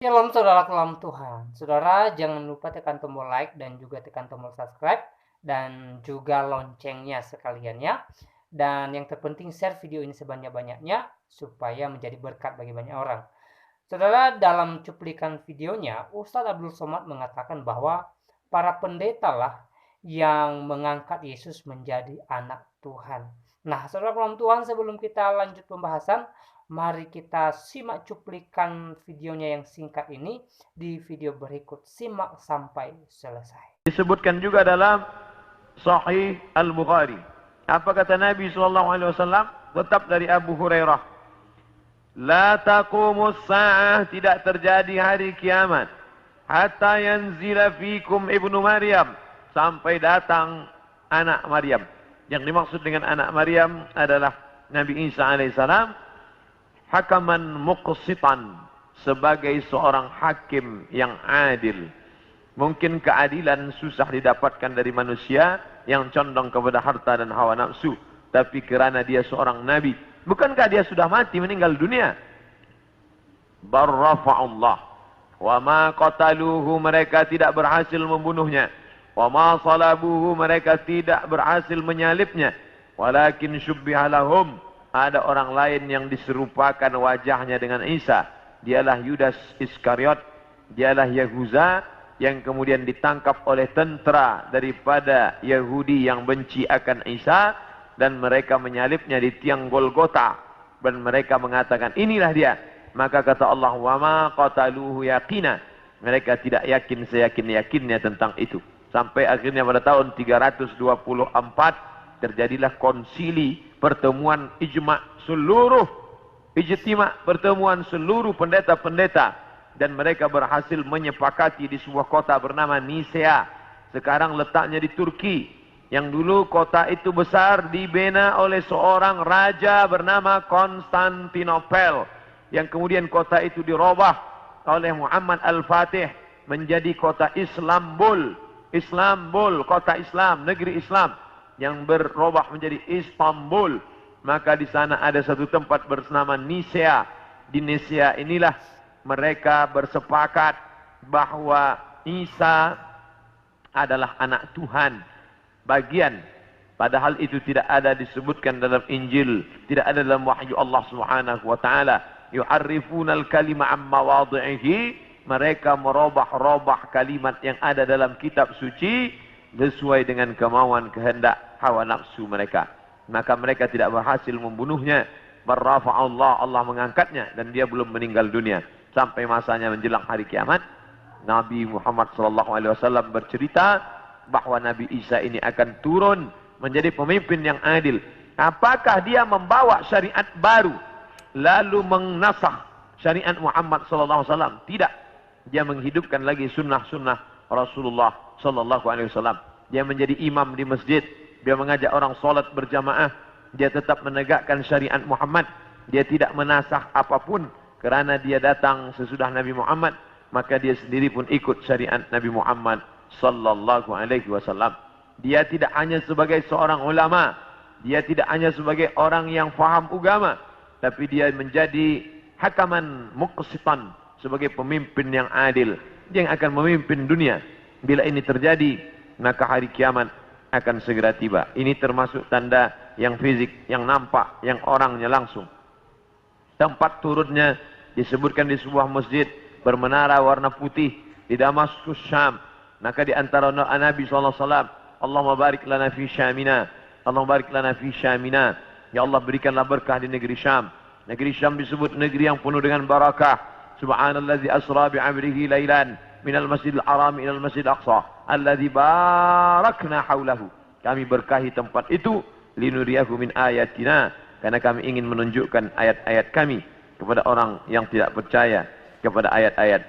Shalom saudara kelam Tuhan. Saudara jangan lupa tekan tombol like dan juga tekan tombol subscribe dan juga loncengnya sekalian ya. Dan yang terpenting share video ini sebanyak-banyaknya supaya menjadi berkat bagi banyak orang. Saudara, dalam cuplikan videonya, Ustadz Abdul Somad mengatakan bahwa para pendeta lah yang mengangkat Yesus menjadi anak Tuhan. Nah, saudara kelam Tuhan, sebelum kita lanjut pembahasan, mari kita simak cuplikan videonya yang singkat ini di video berikut. Simak sampai selesai. Disebutkan juga dalam Sahih Al-Bukhari. Apa kata Nabi SAW? Tetap dari Abu Hurairah. La taqumus sa'ah, tidak terjadi hari kiamat. Hatta yanzila fikum ibnu Maryam, sampai datang anak Maryam. Yang dimaksud dengan anak Maryam adalah Nabi Isa alaihissalam. Hakaman muqsitan, sebagai seorang hakim yang adil. Mungkin keadilan susah didapatkan dari manusia yang condong kepada harta dan hawa nafsu. Tapi kerana dia seorang nabi, bukankah dia sudah mati meninggal dunia? Barrafa'ullah. Wa ma qataluhu, mereka tidak berhasil membunuhnya. Wa ma salabuhu, mereka tidak berhasil menyalibnya. Walakin syubbiha lahum, ada orang lain yang diserupakan wajahnya dengan Isa. Dialah Yudas Iskariot, dialah Yahuza yang kemudian ditangkap oleh tentara daripada Yahudi yang benci akan Isa, dan mereka menyalibnya di tiang Golgota, dan mereka mengatakan inilah dia. Maka kata Allah, wa ma qataluhu yaqina, mereka tidak yakin seyakin-yakinnya tentang itu. Sampai akhirnya pada tahun 324 terjadilah konsili, pertemuan pertemuan seluruh pendeta-pendeta, dan mereka berhasil menyepakati di sebuah kota bernama Nisea. Sekarang letaknya di Turki. Yang dulu kota itu besar dibina oleh seorang raja bernama Konstantinopel, yang kemudian kota itu dirubah oleh Muhammad Al-Fatih menjadi kota Islambul. Islambul, kota Islam, negeri Islam, yang berubah menjadi Istanbul. Maka di sana ada satu tempat bernama Nisea. Di Nisea inilah mereka bersepakat bahwa Isa adalah anak Tuhan. Bagian, padahal itu tidak ada disebutkan dalam Injil, tidak ada dalam wahyu Allah Subhanahu wa taala. Yu'arrifunal kalima amma wadhihi, mereka merubah-rubah kalimat yang ada dalam kitab suci sesuai dengan kemauan kehendak hawa nafsu mereka. Maka mereka tidak berhasil membunuhnya. Barrafa'allah, Allah mengangkatnya, dan dia belum meninggal dunia sampai masanya menjelang hari kiamat. Nabi Muhammad SAW bercerita bahwa Nabi Isa ini akan turun menjadi pemimpin yang adil. Apakah dia membawa syariat baru lalu menasakh syariat Muhammad SAW? Tidak. Dia menghidupkan lagi sunnah-sunnah Rasulullah SAW. Dia menjadi imam di masjid. Dia mengajak orang solat berjamaah. Dia tetap menegakkan syariat Muhammad. Dia tidak menasakh apapun, kerana dia datang sesudah Nabi Muhammad. Maka dia sendiri pun ikut syariat Nabi Muhammad sallallahu alaihi wasallam. Dia tidak hanya sebagai seorang ulama, dia tidak hanya sebagai orang yang faham agama, tapi dia menjadi hakaman muqsitan, sebagai pemimpin yang adil, yang akan memimpin dunia. Bila ini terjadi, maka hari kiamat akan segera tiba. Ini termasuk tanda yang fisik, yang nampak, yang orangnya langsung. Tempat turunnya disebutkan di sebuah masjid bermenara warna putih di Damaskus, Syam. Maka di antara doa Nabi SAW, Allahumma barik lana fi Syamina, Allahumma barik lana fi Syamina. Ya Allah, berikanlah berkah di negeri Syam. Negeri Syam disebut negeri yang penuh dengan barakah. Subhanallazi asra bi'amrihi laylan minal masjidil haram ilal masjidil aqsa alladzi barakna haulahu. Kami berkahi tempat itu linuriyahu min ayatina, karena kami ingin menunjukkan ayat-ayat kami kepada orang yang tidak percaya kepada ayat-ayat.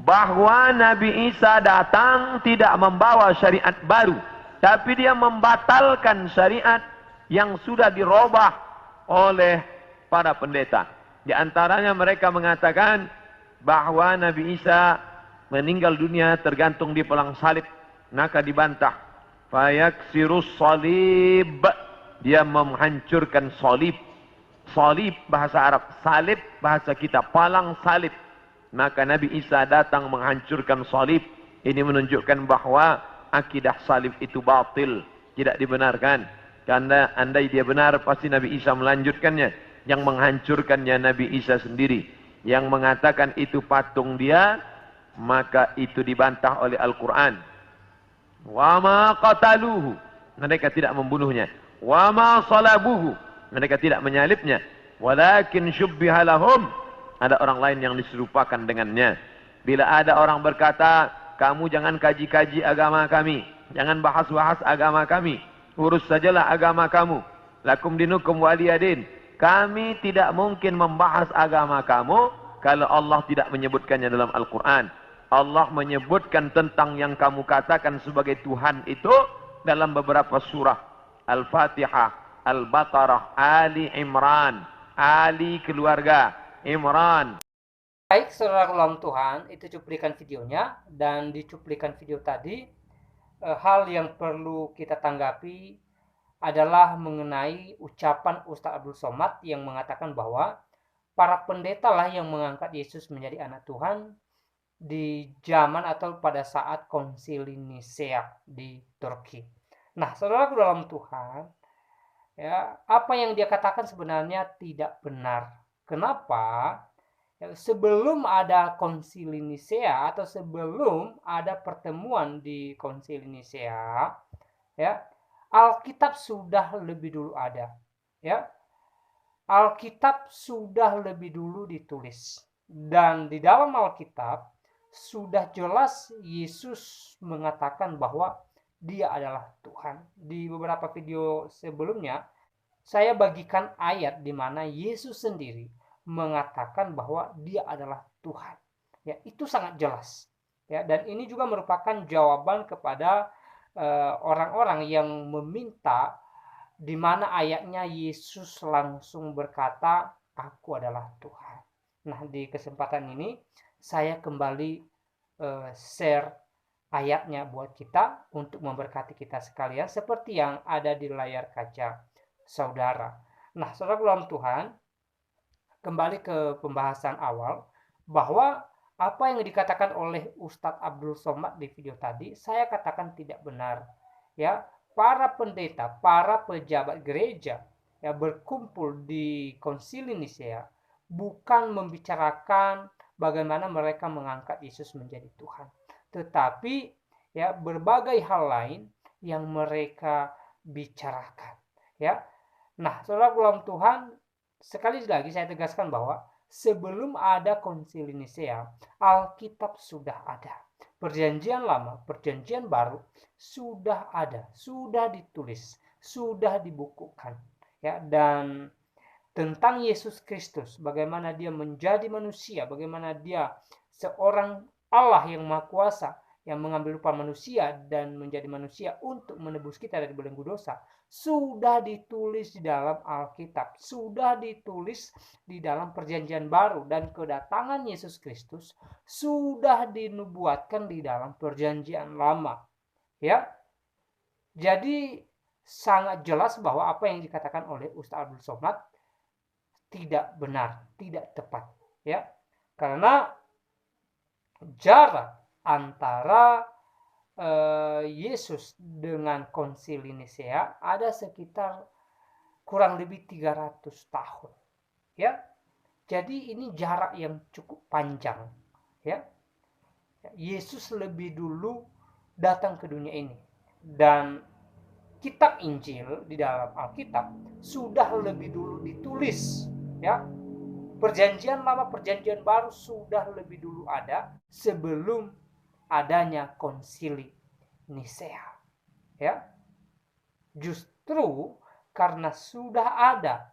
Bahwa Nabi Isa datang tidak membawa syariat baru, tapi dia membatalkan syariat yang sudah dirubah oleh para pendeta. Di antaranya mereka mengatakan bahwa Nabi Isa meninggal dunia tergantung di pelang salib. Maka dibantah. Fayaksirus salib, dia menghancurkan salib. Salib bahasa Arab, salib bahasa kita, palang salib. maka Nabi Isa datang menghancurkan salib. Ini menunjukkan bahwa akidah salib itu batil, tidak dibenarkan. Karena andai dia benar, pasti Nabi Isa melanjutkannya. Yang menghancurkannya Nabi Isa sendiri. Yang mengatakan itu patung dia, maka itu dibantah oleh Al-Quran. Wa ma qataluhu, mereka tidak membunuhnya. Wa ma salabuhu, mereka tidak menyalibnya. Walakin syubbiha lahum, ada orang lain yang diserupakan dengannya. Bila ada orang berkata, kamu jangan kaji-kaji agama kami, jangan bahas-bahas agama kami, urus sajalah agama kamu. Lakum dinukum waliyadin. Kami tidak mungkin membahas agama kamu kalau Allah tidak menyebutkannya dalam Al-Quran. Allah menyebutkan tentang yang kamu katakan sebagai Tuhan itu dalam beberapa surah. Al-Fatihah, Al-Baqarah, Ali Imran, Ali keluarga, Imran. Baik, saudara ulang Tuhan, itu cuplikan videonya. Dan di cuplikan video tadi, hal yang perlu kita tanggapi adalah mengenai ucapan Ustaz Abdul Somad yang mengatakan bahwa para pendeta lah yang mengangkat Yesus menjadi anak Tuhan di zaman atau pada saat konsili Nisea di Turki. Nah, saudara dalam Tuhan, ya, apa yang dia katakan sebenarnya tidak benar. Kenapa? Ya, sebelum ada konsili Nisea atau sebelum ada pertemuan di konsili Nisea, ya, Alkitab sudah lebih dulu ada, ya. Alkitab sudah lebih dulu ditulis. Dan di dalam Alkitab sudah jelas Yesus mengatakan bahwa dia adalah Tuhan. Di beberapa video sebelumnya, saya bagikan ayat di mana Yesus sendiri mengatakan bahwa dia adalah Tuhan. Ya, itu sangat jelas. Ya, dan ini juga merupakan jawaban kepada orang-orang yang meminta di mana ayatnya Yesus langsung berkata, aku adalah Tuhan. Nah, di kesempatan ini saya kembali share ayatnya buat kita untuk memberkati kita sekalian seperti yang ada di layar kaca saudara. Nah, saudara dalam Tuhan, kembali ke pembahasan awal bahwa apa yang dikatakan oleh Ustadz Abdul Somad di video tadi, saya katakan tidak benar. Ya, para pendeta, para pejabat gereja ya berkumpul di konsili Nisea bukan membicarakan bagaimana mereka mengangkat Yesus menjadi Tuhan, tetapi ya berbagai hal lain yang mereka bicarakan. Ya, nah, saudara dalam Tuhan, sekali lagi saya tegaskan bahwa sebelum ada konsili Nisea, Alkitab sudah ada. Perjanjian lama, perjanjian baru sudah ada, sudah ditulis, sudah dibukukan. Ya, dan tentang Yesus Kristus, bagaimana dia menjadi manusia, bagaimana dia seorang Allah yang Maha Kuasa, yang mengambil rupa manusia dan menjadi manusia untuk menebus kita dari belenggu dosa, sudah ditulis di dalam Alkitab, sudah ditulis di dalam perjanjian baru, dan kedatangan Yesus Kristus sudah dinubuatkan di dalam perjanjian lama. Ya, jadi sangat jelas bahwa apa yang dikatakan oleh Ustaz Abdul Somad tidak benar, tidak tepat. Ya, karena jarak antara Yesus dengan konsili Nisea ada sekitar kurang lebih 300 tahun. Ya. Jadi ini jarak yang cukup panjang, ya. Yesus lebih dulu datang ke dunia ini, dan kitab Injil di dalam Alkitab sudah lebih dulu ditulis, ya. Perjanjian lama, perjanjian baru sudah lebih dulu ada sebelum adanya konsili Nisea. Ya. Justru karena sudah ada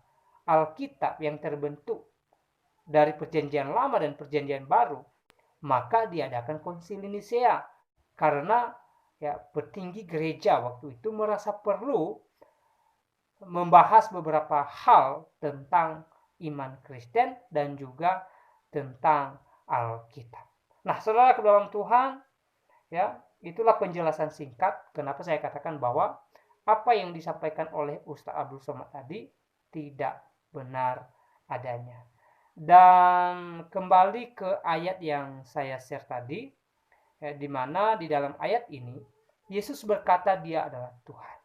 Alkitab yang terbentuk dari perjanjian lama dan perjanjian baru, maka diadakan konsili Nisea. Karena ya petinggi gereja waktu itu merasa perlu membahas beberapa hal tentang iman Kristen dan juga tentang Alkitab. Nah, saudara ke dalam Tuhan, ya, itulah penjelasan singkat kenapa saya katakan bahwa apa yang disampaikan oleh Ustaz Abdul Somad tadi tidak benar adanya. Dan kembali ke ayat yang saya share tadi, di mana di dalam ayat ini Yesus berkata dia adalah Tuhan,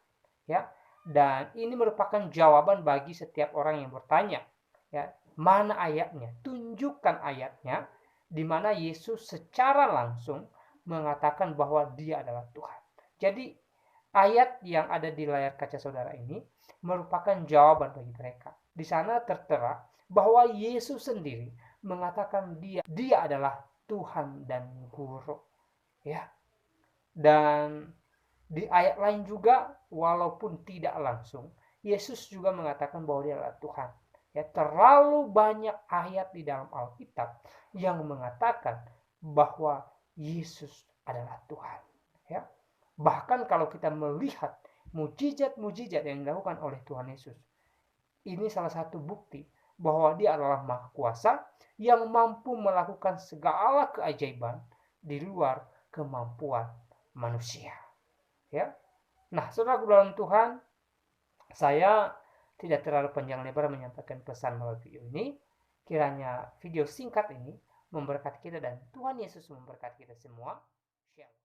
ya. Dan ini merupakan jawaban bagi setiap orang yang bertanya, ya, mana ayatnya? Tunjukkan ayatnya di mana Yesus secara langsung mengatakan bahwa dia adalah Tuhan. Jadi ayat yang ada di layar kaca saudara ini merupakan jawaban bagi mereka. Di sana tertera bahwa Yesus sendiri mengatakan dia adalah Tuhan dan Guru, ya. Dan di ayat lain juga, walaupun tidak langsung, Yesus juga mengatakan bahwa dia adalah Tuhan. Ya, terlalu banyak ayat di dalam Alkitab yang mengatakan bahwa Yesus adalah Tuhan. Ya, bahkan kalau kita melihat mujizat-mujizat yang dilakukan oleh Tuhan Yesus, ini salah satu bukti bahwa dia adalah Maha Kuasa yang mampu melakukan segala keajaiban di luar kemampuan manusia. Ya. Nah, saudara dalam Tuhan, saya tidak terlalu panjang lebar menyampaikan pesan melalui video ini. Kiranya video singkat ini memberkati kita dan Tuhan Yesus memberkati kita semua. Shalom.